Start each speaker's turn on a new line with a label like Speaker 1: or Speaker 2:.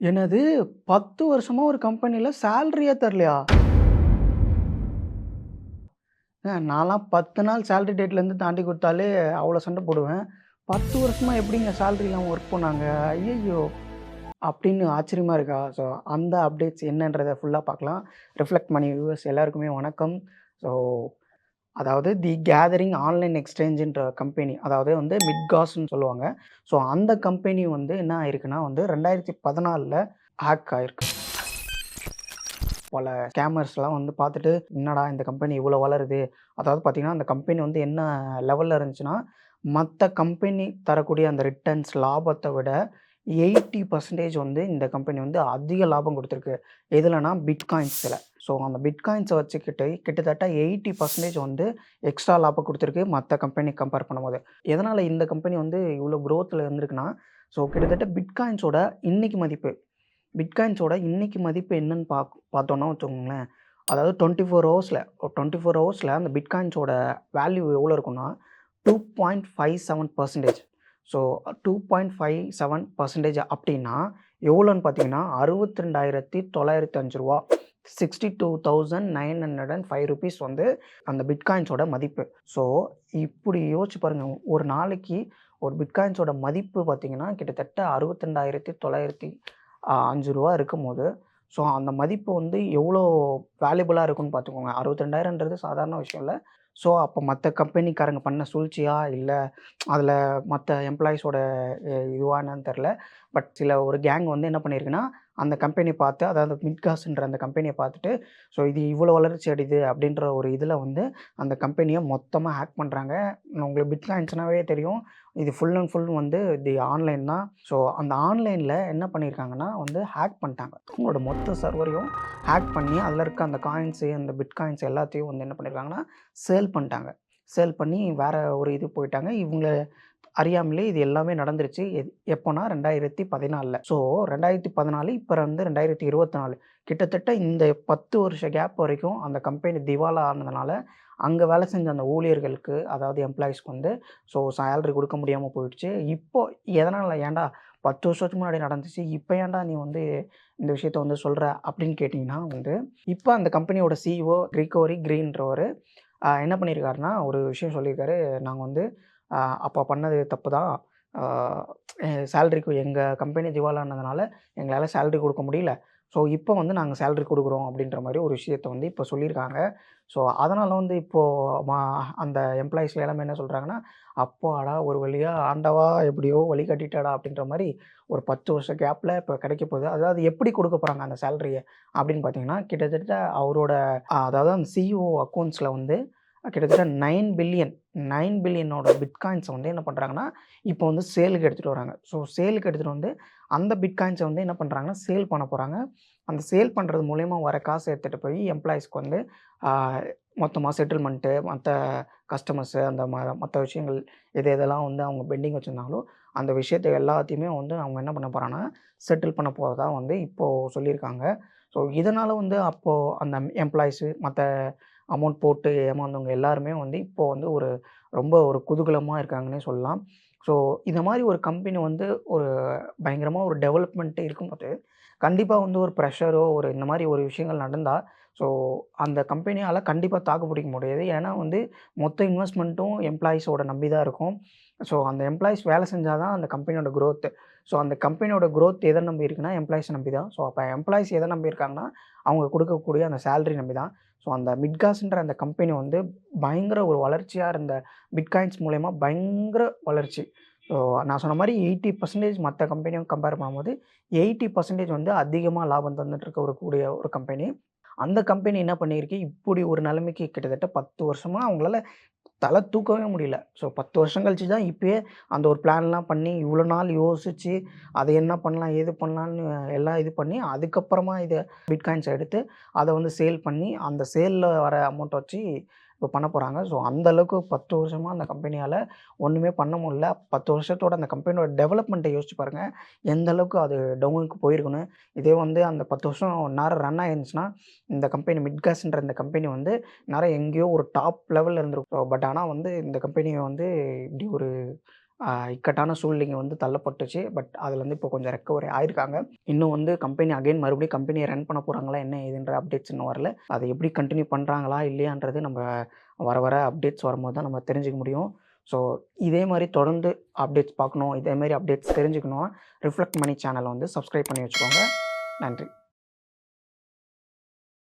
Speaker 1: என்னது 10 வருஷமா ஒரு கம்பெனில சேலரியே தரலையா? நான்லாம் 10 நாள் சேலரி டேட்லேருந்து தாண்டி குடுத்தாலே அவ்வளோ சண்டை போடுவேன். 10 வருஷமா எப்படிங்க சேலரி இல்லாம ஒர்க் பண்ணாங்க? ஐய்யய்யோ! அப்படின்னு ஆச்சரியமா இருக்கா? ஸோ அந்த அப்டேட்ஸ் என்னன்றத ஃபுல்லா பார்க்கலாம். ரிஃப்ளெக்ட் மணி வியூவர்ஸ் எல்லாருக்குமே வணக்கம். ஸோ அதாவது தி கேதரிங் ஆன்லைன் எக்ஸ்சேஞ்சுன்ற கம்பெனி. அதாவது வந்து மிட்காஸ்ன்னு சொல்லுவாங்க. ஸோ அந்த கம்பெனி வந்து என்ன ஆயிருக்குன்னா வந்து 2014ல ஹேக் ஆயிருக்கு. பல ஸ்கேமர்ஸ்லாம் வந்து பார்த்துட்டு, என்னடா இந்த கம்பெனி இவ்வளோ வளருது. அதாவது பார்த்தீங்கன்னா, அந்த கம்பெனி வந்து என்ன லெவல்ல இருந்துச்சுன்னா, மத்த கம்பெனி தரக்கூடிய அந்த ரிட்டர்ன்ஸ் லாபத்த விட 80% வந்து இந்த கம்பெனி வந்து அதிக லாபம் குடுத்துருக்கு. எதுலனா பிட்காயின்ஸ்ல. ஸோ அந்த பிட்காயின்ஸ வச்சுக்கிட்டு கிட்டத்தட்ட 80% வந்து எக்ஸ்ட்ரா லாபம் குடுத்துருக்கு மத்த கம்பெனி கம்பேர் பண்ணும்போது. எதனால இந்த கம்பெனி வந்து இவ்வளோ குரோத்ல இருந்திருக்குன்னா, ஸோ கிட்டத்தட்ட பிட்காயின்ஸோட இன்னைக்கு மதிப்பு பிட்காயின்ஸோட இன்னைக்கு மதிப்பு என்னன்னு பார்த்தோம்னா வச்சுக்கோங்களேன், அதாவது 24 ஹவர்ஸ்ல அந்த பிட்காயின்ஸோட வேல்யூ எவ்வளோ இருக்குன்னா, 2.57%. ஸோ 2.57% அப்டின்னா எவ்வளோன்னு பார்த்தீங்கன்னா, ரூ. 62,905 ₹62,905 வந்து அந்த பிட்காயின்ஸோட மதிப்பு. ஸோ இப்படி யோசிச்சு பாருங்க. ஒரு நாளைக்கு ஒரு பிட்காயின்ஸோட மதிப்பு பார்த்தீங்கன்னா, கிட்டத்தட்ட ரூ. 62,905 இருக்கும்போது, ஸோ அந்த மதிப்பு வந்து எவ்வளோ வேல்யூபிளா இருக்குன்னு பார்த்துக்கோங்க. 62,000ன்றது சாதாரண விஷயம் இல்ல. ஸோ அப்ப மத்த கம்பெனிக்காரங்க பண்ண சூழ்ச்சியா? இல்ல அதில மத்த எம்ப்ளாயீஸோட இதுவா என்னன்னு தெரியல. பட் சில ஒரு கேங் வந்து என்ன பண்ணியிருக்குன்னா, அந்த கம்பெனி பார்த்து அதாவது மிட்காஸ்ன்ற அந்த கம்பெனிய பார்த்துட்டு, ஸோ இது இவ்வளோ வளர்ச்சி அடையுது அப்படின்ற ஒரு இதில வந்து அந்த கம்பெனிய மொத்தமா ஹேக் பண்றாங்க. உங்களுக்கு பிட்காயின்ஸ்னாவே தெரியும். இது ஃபுல் அண்ட் ஃபுல் வந்து ஆன்லைன் தான். ஸோ அந்த ஆன்லைன்ல என்ன பண்ணியிருக்காங்கன்னா வந்து ஹேக் பண்ணிட்டாங்க. உங்களோட மொத்த சர்வரையும் ஹேக் பண்ணி அதில இருக்க அந்த காயின்ஸு, அந்த பிட்காயின்ஸ் எல்லாத்தையும் வந்து என்ன பண்ணியிருக்காங்கன்னா, சேல் பண்ணிட்டாங்க. சேல் பண்ணி வேற ஒரு இது போயிட்டாங்க. இவங்கள அறியாமலே இது எல்லாமே நடந்துருச்சு. எப்போனா 2014ல. ஸோ 2014 இப்ப வந்து 2024 கிட்டத்தட்ட இந்த 10 வருஷ கேப் வரைக்கும் அந்த கம்பெனி திவாலா ஆனதுனால, அங்க வேலை செஞ்ச அந்த ஊழியர்களுக்கு, அதாவது எம்ப்ளாயீஸ்க்கு வந்து ஸோ சேலரி குடுக்க முடியாம போயிடுச்சு. இப்போ எதனால ஏன்டா 10 வருஷத்துக்கு முன்னாடி நடந்துச்சு. இப்ப ஏன்டா நீ வந்து இந்த விஷயத்த வந்து சொல்ற? அப்படின்னு கேட்டீங்கன்னா வந்து, இப்ப அந்த கம்பெனியோட சிஇஓ கிரிகோரி கிரீன்றவரு என்ன பண்ணியிருக்காருன்னா, ஒரு விஷயம் சொல்லியிருக்காரு. நாங்க வந்து அ அப்ப பண்ணது தப்பு தான். ஆ சேலரிக்கு எங்க கம்பெனி திவாலானதுனால எங்களால சேலரி குடுக்க முடியல. ஸோ இப்போ வந்து நாங்க சேலரி குடுக்குறோம் அப்படின்ற மாரி ஒரு விஷயத்த வந்து இப்போ சொல்லியிருக்காங்க. ஸோ அதனால வந்து இப்போ மா அந்த எம்ப்ளாயீஸ் எல்லாமே என்ன சொல்றாங்கன்னா, "அப்பாடா! ஒரு வழியா ஆண்டவா எப்படியோ வழி காட்டிட்டடா" அப்படின்ற மாரி ஒரு 10 வருஷ கேப்ல இப்போ கிடைக்க போகுது. அதாவது எப்படி குடுக்க போறாங்க அந்த சேலரிய அப்படின்னு பார்த்தீங்கன்னா, கிட்டத்தட்ட அவரோட அதாவது அந்த சிஇஓ அக்கவுண்ட்ஸ்ல வந்து கிட்டத்தட்ட 9 பில்லியனோட பிட்காயின்ஸ வந்து என்ன பண்றாங்கன்னா, இப்போ வந்து சேலுக்கு எடுத்துட்டு வராங்க. ஸோ சேலுக்கு எடுத்துட்டு வந்து அந்த பிட்காயின்ஸ வந்து என்ன பண்றாங்கன்னா, சேல் பண்ண போறாங்க. அந்த சேல் பண்றது மூலியமா வர காச எடுத்துட்டு போய் எம்ப்ளாயீஸ்க்கு வந்து ஆ மொத்தமா செட்டில்மென்ட்டு, மத்த கஸ்டமர்ஸு அந்த மத்த விஷயங்கள் எது எதெல்லாம் வந்து அவங்க பெண்டிங் வச்சிருந்தாங்களோ, அந்த விஷயத்த எல்லாத்தையுமே வந்து அவங்க என்ன பண்ண போறாங்கன்னா, செட்டில் பண்ண போறதா வந்து இப்போ சொல்லியிருக்காங்க. ஸோ இதனால வந்து அப்போ அந்த எம்ப்ளாயீஸு மத்த அமௌண்ட் போட்டு ஏமாந்தவங்க எல்லாருமே வந்து இப்போ வந்து ரொம்ப ஒரு குதூகலமா இருக்காங்கன்னே சொல்லலாம். ஸோ இந்த மாரி ஒரு கம்பெனி வந்து ஒரு பயங்கரமா ஒரு டெவலப்மெண்ட் இருக்கும்போது, கண்டிப்பா வந்து ஒரு பிரஷரோ, ஒரு இந்த மாரி ஒரு விஷயங்கள் நடந்தா, ஸோ அந்த கம்பெனியால கண்டிப்பா தாக்கு பிடிக்க முடியாது. ஏன்னா வந்து மொத்த இன்வெஸ்ட்மென்ட்டும் எம்ப்ளாயீஸோட நம்பி தான் இருக்கும். ஸோ அந்த எம்ப்ளாயீஸ் வேலை செஞ்சா தான் அந்த கம்பெனியோட குரோத். ஸோ அந்த கம்பெனியோட குரோத் எத நம்பி இருக்குன்னா, எம்ப்ளாயீஸ நம்பி தான். ஸோ அப்ப எம்ப்ளாயீஸ் எத நம்பி இருக்காங்கன்னா, அவங்க குடுக்கக்கூடிய அந்த சேலரி நம்பி தான். ஸோ அந்த மிட்காஸ்ன்ற அந்த கம்பெனி வந்து பயங்கர ஒரு வளர்ச்சியா இருந்த பிட்காயின்ஸ் மூலியமா பயங்கர வளர்ச்சி. ஸோ நான் சொன்ன மாரி 80% மத்த கம்பெனியும் கம்பேர் பண்ணும்போது, 80% வந்து அதிகமா லாபம் தந்துட்டு இருக்க கூடிய ஒரு கம்பெனி. அந்த கம்பெனி என்ன பண்ணியிருக்கு, இப்படி ஒரு நிலைமைக்கு கிட்டத்தட்ட 10 வருஷமா அவங்களால தல தூக்கவே முடியல. ஸோ 10 வருஷம் கழிச்சு தான் இப்பயே அந்த ஒரு பிளான்லாம் பண்ணி, இவ்வளோ நாள் யோசிச்சு, அத என்ன பண்ணலாம், ஏது பண்ணலான்னு எல்லாம் இது பண்ணி, அதுக்கப்புறமா பிட்காயின்ஸ எடுத்து, அத வந்து சேல் பண்ணி, அந்த சேல்ல வர அமௌண்ட்ட வச்சு இப்போ பண்ண போறாங்க. ஸோ அந்த அளவுக்கு 10 வருஷமா அந்த கம்பெனியால ஒண்ணுமே பண்ண முடியல. 10 வருஷத்தோட அந்த கம்பெனியோட டெவலப்மெண்ட்ட யோசிச்சு பாருங்க. எந்த அளவுக்கு அது டவுனுக்கு போயிருக்குன்னு. இதே வந்து அந்த 10 வருஷம் நேரம் ரன் ஆயிருந்துச்சுன்னா, இந்த கம்பெனி மிட்காஸ்ன்ற இந்த கம்பெனி வந்து நேரா எங்கேயோ ஒரு டாப் லெவல்ல இருந்திருக்கும். பட் ஆனா வந்து இந்த கம்பெனி வந்து இப்படி ஒரு இக்கட்டான சூழ்நிலைங்க வந்து தள்ளப்பட்டுச்சு. பட் அதுலேருந்து இப்போ கொஞ்சம் ரெக்கவரி ஆயிருக்காங்க. இன்னும் வந்து கம்பெனி மறுபடியும் கம்பெனிய ரன் பண்ண போறாங்களா? என்ன ஏதுன்ற அப்டேட்ஸ் இன்னும் வரல. அத எப்படி கன்டின்யூ பண்றாங்களா? இல்லையான்றது நம்ம வர வர அப்டேட்ஸ் வரும்போது தான் நம்ம தெரிஞ்சுக்க முடியும். ஸோ இதே மாரி தொடர்ந்து அப்டேட்ஸ் பார்க்கணும். இதே மாரி அப்டேட்ஸ் தெரிஞ்சுக்கணும்னா ரிஃப்ளெக்ட் மணி சேனல வந்து சப்ஸ்கிரைப் பண்ணி வச்சுக்கோங்க. நன்றி.